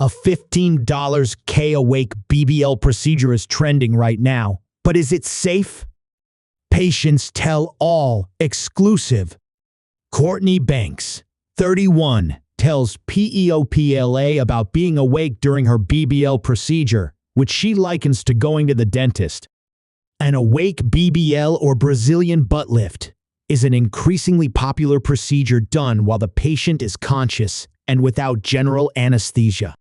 A $15 K-Awake BBL procedure is trending right now, but is it safe? Patients tell all, exclusive. Courtney Banks, 31, tells PEOPLA about being awake during her BBL procedure, which she likens to going to the dentist. An awake BBL, or Brazilian butt lift, is an increasingly popular procedure done while the patient is conscious and without general anesthesia.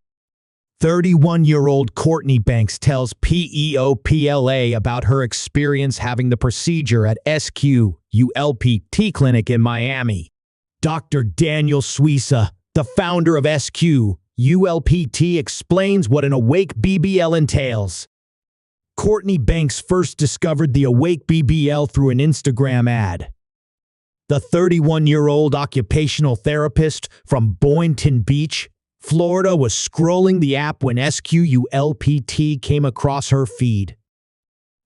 31-year-old Courtney Banks tells PEOPLA about her experience having the procedure at SQULPT clinic in Miami. Dr. Daniel Suissa, the founder of SQULPT, explains what an awake BBL entails. Courtney Banks first discovered the awake BBL through an Instagram ad. The 31-year-old occupational therapist from Boynton Beach, Florida, was scrolling the app when SQULPT came across her feed.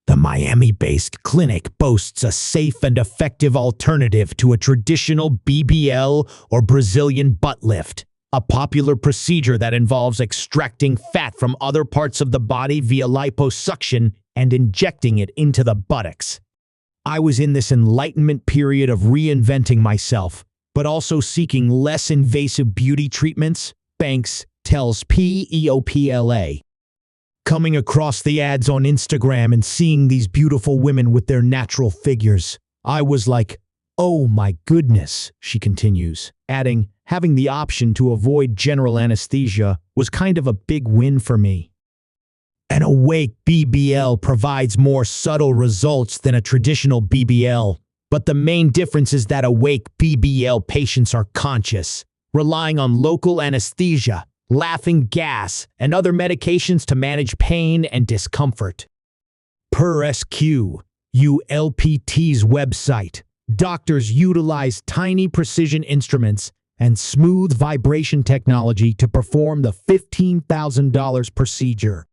The Miami-based clinic boasts a safe and effective alternative to a traditional BBL, or Brazilian butt lift, a popular procedure that involves extracting fat from other parts of the body via liposuction and injecting it into the buttocks. I was in this enlightenment period of reinventing myself, but also seeking less invasive beauty treatments, Banks tells PEOPLA. Coming across the ads on Instagram and seeing these beautiful women with their natural figures, I was like, oh my goodness, she continues, adding, having the option to avoid general anesthesia was kind of a big win for me. An awake BBL provides more subtle results than a traditional BBL, but the main difference is that awake BBL patients are conscious, relying on local anesthesia, laughing gas, and other medications to manage pain and discomfort. Per SQULPT's website, doctors utilize tiny precision instruments and smooth vibration technology to perform the $15,000 procedure.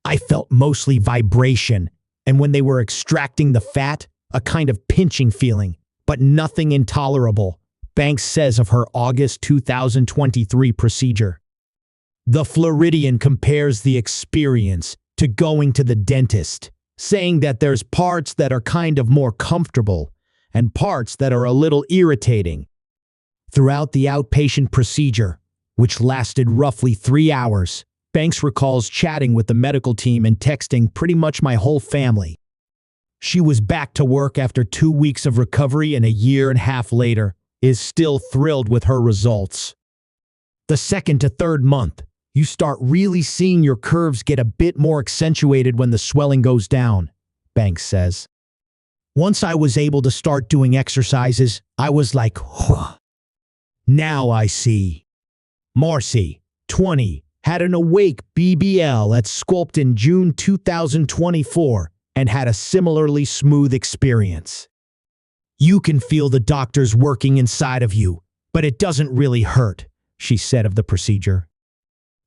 I felt mostly vibration, and when they were extracting the fat, a kind of pinching feeling, but nothing intolerable, Banks says of her August 2023 procedure. The Floridian compares the experience to going to the dentist, saying that there's parts that are kind of more comfortable and parts that are a little irritating. Throughout the outpatient procedure, which lasted roughly 3 hours, Banks recalls chatting with the medical team and texting pretty much my whole family. She was back to work after 2 weeks of recovery, and a year and a half later, is still thrilled with her results. The second to third month, you start really seeing your curves get a bit more accentuated when the swelling goes down, Banks says. Once I was able to start doing exercises, I was like, huh. Now I see. Marcy, 20, had an awake BBL at SQULPT in June 2024 and had a similarly smooth experience. You can feel the doctors working inside of you, but it doesn't really hurt, she said of the procedure.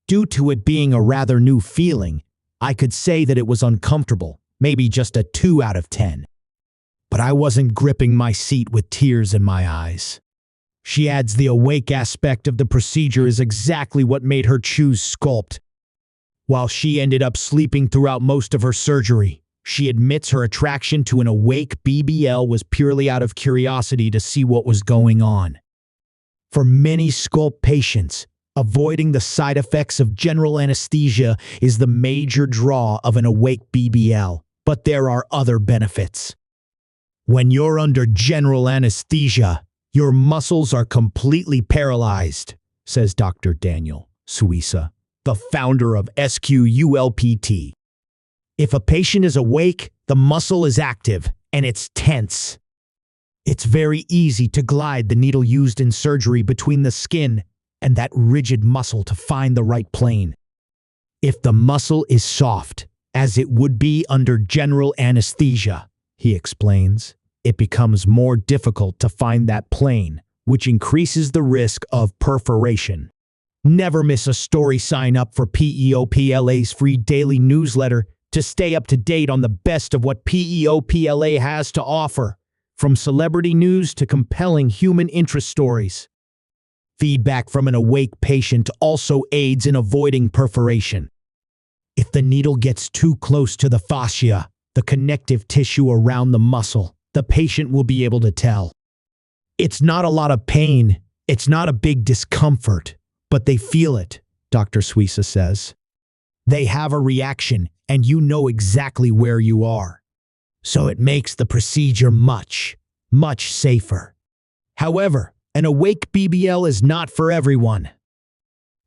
Due to it being a rather new feeling, I could say that it was uncomfortable, maybe just a 2 out of 10. But I wasn't gripping my seat with tears in my eyes. She adds the awake aspect of the procedure is exactly what made her choose SQULPT. While she ended up sleeping throughout most of her surgery, she admits her attraction to an awake BBL was purely out of curiosity to see what was going on. For many SQULPT patients, avoiding the side effects of general anesthesia is the major draw of an awake BBL, but there are other benefits. When you're under general anesthesia, your muscles are completely paralyzed, says Dr. Daniel Suissa, the founder of SQULPT. If a patient is awake, the muscle is active and it's tense. It's very easy to glide the needle used in surgery between the skin and that rigid muscle to find the right plane. If the muscle is soft, as it would be under general anesthesia, he explains, it becomes more difficult to find that plane, which increases the risk of perforation. Never miss a story. Sign up for PEOPLA's free daily newsletter to stay up to date on the best of what PEOPLA has to offer, from celebrity news to compelling human interest stories. Feedback from an awake patient also aids in avoiding perforation. If the needle gets too close to the fascia, the connective tissue around the muscle, the patient will be able to tell. It's not a lot of pain, it's not a big discomfort, but they feel it, Dr. Suissa says. They have a reaction, and you know exactly where you are. So it makes the procedure much safer. However, an awake BBL is not for everyone.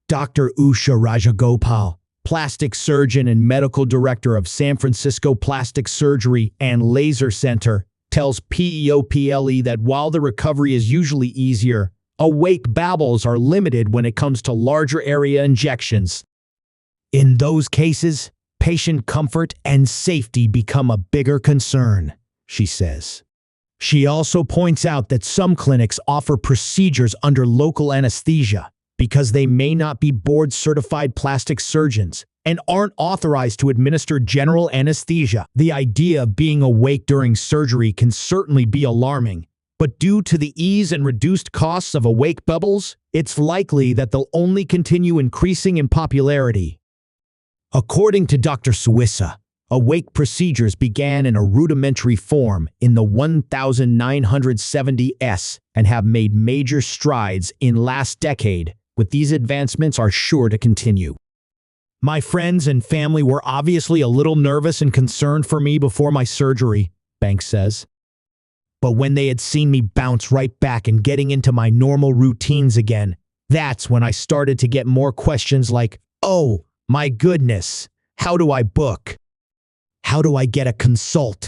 Dr. Usha Rajagopal, plastic surgeon and medical director of San Francisco Plastic Surgery and Laser Center, tells PEOPLE that while the recovery is usually easier, awake BBLs are limited when it comes to larger area injections. In those cases, patient comfort and safety become a bigger concern, she says. She also points out that some clinics offer procedures under local anesthesia because they may not be board-certified plastic surgeons and aren't authorized to administer general anesthesia. The idea of being awake during surgery can certainly be alarming, but due to the ease and reduced costs of awake BBLs, it's likely that they'll only continue increasing in popularity. According to Dr. Suissa, awake procedures began in a rudimentary form in the 1970s and have made major strides in last decade, with these advancements are sure to continue. My friends and family were obviously a little nervous and concerned for me before my surgery, Banks says. But when they had seen me bounce right back and getting into my normal routines again, that's when I started to get more questions like, oh, my goodness, how do I book? How do I get a consult?